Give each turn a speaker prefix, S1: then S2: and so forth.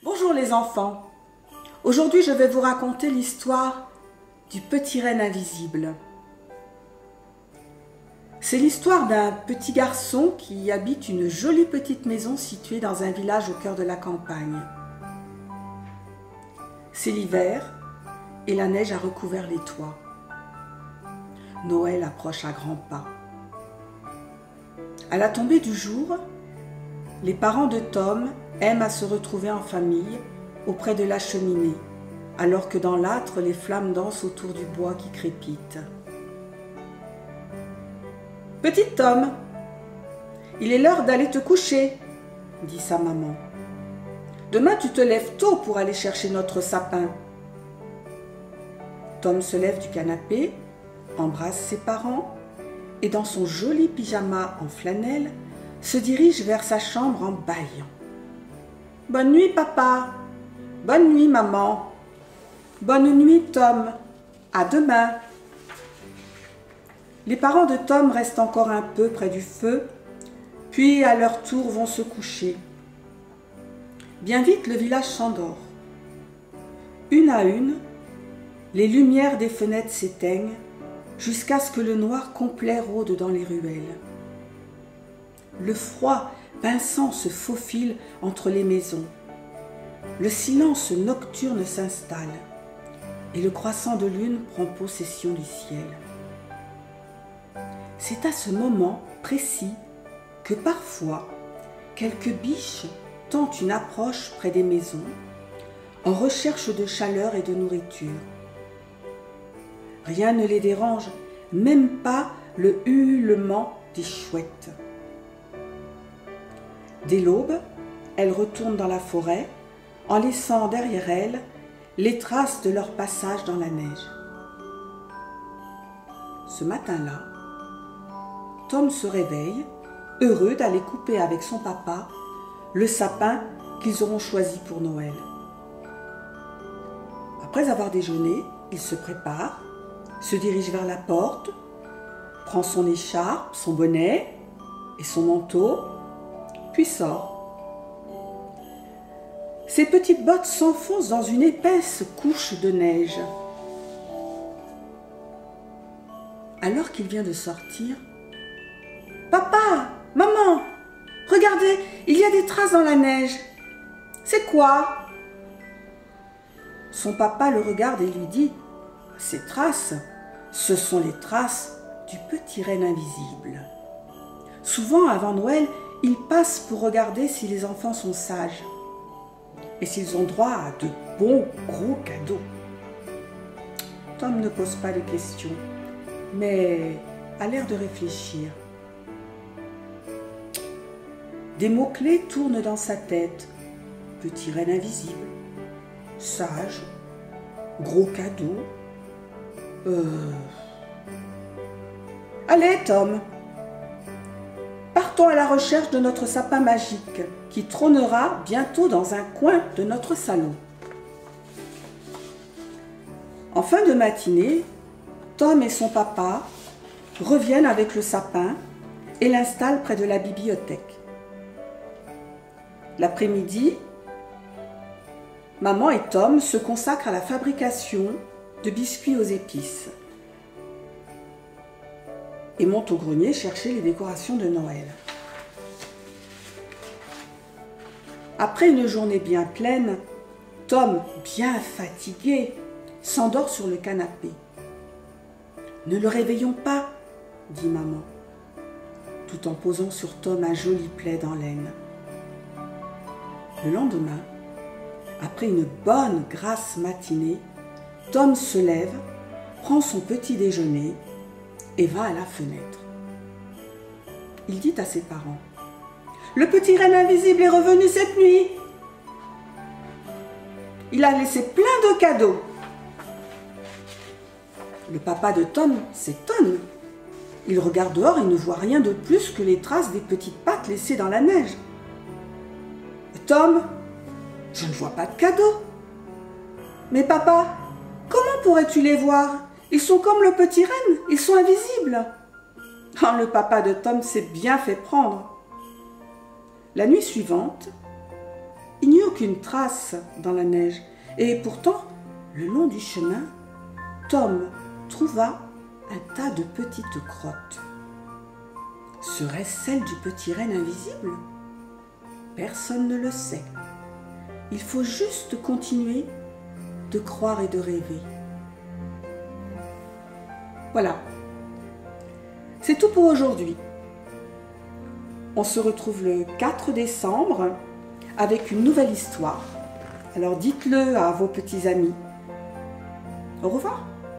S1: Bonjour les enfants. Aujourd'hui je vais vous raconter l'histoire du petit renne invisible. C'est l'histoire d'un petit garçon qui habite une jolie petite maison située dans un village au cœur de la campagne. C'est l'hiver et la neige a recouvert les toits. Noël approche à grands pas. À la tombée du jour, les parents de Tom aiment à se retrouver en famille auprès de la cheminée, alors que dans l'âtre, les flammes dansent autour du bois qui crépite. « Petit Tom, il est l'heure d'aller te coucher, » dit sa maman. « Demain, tu te lèves tôt pour aller chercher notre sapin. » Tom se lève du canapé, embrasse ses parents et dans son joli pyjama en flanelle, se dirige vers sa chambre en bâillant. « Bonne nuit, papa. Bonne nuit, maman. Bonne nuit, Tom. À demain. » Les parents de Tom restent encore un peu près du feu, puis à leur tour vont se coucher. Bien vite, le village s'endort. Une à une, les lumières des fenêtres s'éteignent jusqu'à ce que le noir complet rôde dans les ruelles. Le froid pinçant se faufile entre les maisons. Le silence nocturne s'installe et le croissant de lune prend possession du ciel. C'est à ce moment précis que parfois quelques biches tentent une approche près des maisons en recherche de chaleur et de nourriture. Rien ne les dérange, même pas le ululement des chouettes. Dès l'aube, elles retournent dans la forêt en laissant derrière elles les traces de leur passage dans la neige. Ce matin-là, Tom se réveille, heureux d'aller couper avec son papa le sapin qu'ils auront choisi pour Noël. Après avoir déjeuné, il se prépare, se dirige vers la porte, prend son écharpe, son bonnet et son manteau, puis sort. Ses petites bottes s'enfoncent dans une épaisse couche de neige. Alors qu'il vient de sortir, « Papa, maman, regardez, il y a des traces dans la neige. C'est quoi ?» Son papa le regarde et lui dit, « Ces traces, ce sont les traces du petit renne invisible. Souvent, avant Noël, il passe pour regarder si les enfants sont sages et s'ils ont droit à de bons gros cadeaux. » Tom ne pose pas de questions, mais a l'air de réfléchir. Des mots-clés tournent dans sa tête. Petit renne invisible, sage, gros cadeau. Allez, Tom, partons à la recherche de notre sapin magique qui trônera bientôt dans un coin de notre salon. En fin de matinée, Tom et son papa reviennent avec le sapin et l'installent près de la bibliothèque. L'après-midi, maman et Tom se consacrent à la fabrication de biscuits aux épices et montent au grenier chercher les décorations de Noël. Après une journée bien pleine, Tom, bien fatigué, s'endort sur le canapé. « Ne le réveillons pas, » dit maman, tout en posant sur Tom un joli plaid en laine. Le lendemain, après une bonne grasse matinée, Tom se lève, prend son petit déjeuner et va à la fenêtre. Il dit à ses parents, « Le petit renne invisible est revenu cette nuit. Il a laissé plein de cadeaux. » Le papa de Tom s'étonne. Il regarde dehors et ne voit rien de plus que les traces des petites pattes laissées dans la neige. « Tom, je ne vois pas de cadeaux. »« Mais papa, comment pourrais-tu les voir? Ils sont comme le petit renne, ils sont invisibles. » Oh, le papa de Tom s'est bien fait prendre. La nuit suivante, Il n'y eut aucune trace dans la neige, et pourtant, le long du chemin, Tom trouva un tas de petites crottes. Serait-ce celle du petit renne invisible? Personne ne le sait. Il faut juste continuer de croire et de rêver. Voilà. C'est tout pour aujourd'hui. On se retrouve le 4 décembre avec une nouvelle histoire. Alors dites-le à vos petits amis. Au revoir.